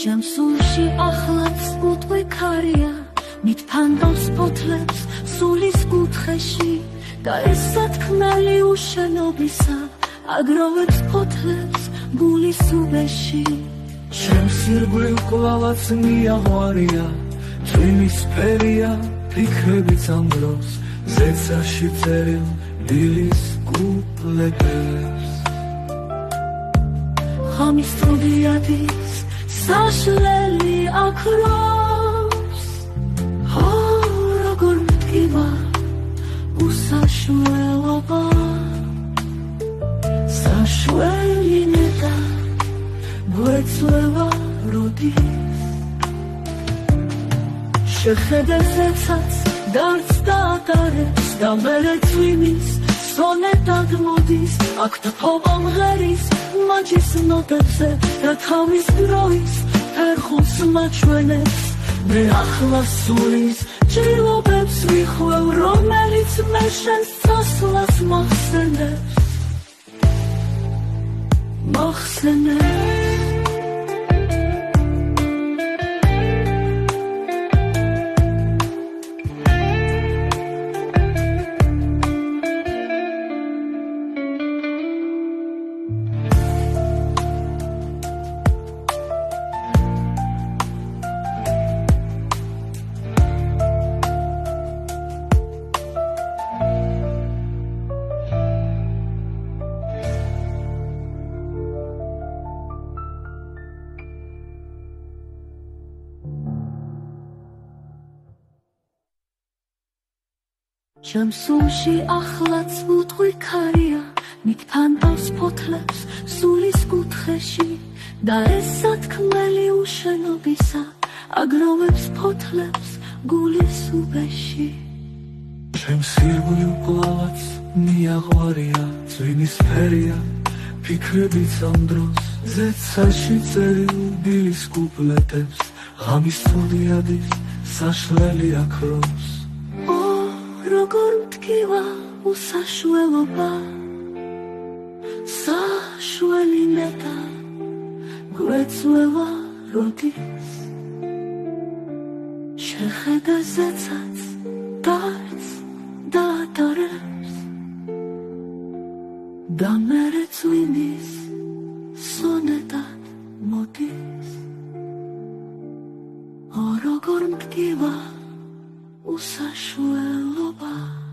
ჩემს სულში ახლაც უტყვი ქარია მით ფანდავს ფოთლებს სულის კუთხეში და ეს სათქმელი უშენობისა აგროვებს ფოთლებს გულის უბეში ჩემს ირგვლივ კვლავაც მიაღვარია წვიმის ფერია ფიქრებიც ამ დროს ზეცაში წერილ დილის კუპლეტებს ხამის სტუდიადის საშლელი აქრობს როგორ მტკივა უსაშველობა საშველი ნეტა გვეცლება როდის შეხედე ზეცაც დარც დაატარებს და მერე წვიმის სონეტად მოდის აქ თქობა მღერის მაჯის ნოტებზე და თავის დროის ფერხულს მაჩვენებს მე ახლა სულის ჭრილობებს ვიხვევ რომელიც მე შენს წასვლას მახსენებს ჩემს სულში ახლაც უტყვი ქარია მით ფანდავს ფოთლებს სულის კუთხეში და ეს სათქმელი უშენობისა აგროვებს ფოთლებს გულის უბეში ჩემს ირგვლივ კვლავაც მიაღვარია წვიმის ფერია ფიქრებიც ამ დროს ზეცაში წერილ დილის კუპლეტებს ღამის სტუდიადის საშლელი აქრობს როგორ მტკივა უსაშველობა საშველი ნეტა გვეცლება როდის შეხედე ზეცაც დარც დაატარებს და მერე წვიმის სონეტად მოდის როგორ მტკივა უსაშველობა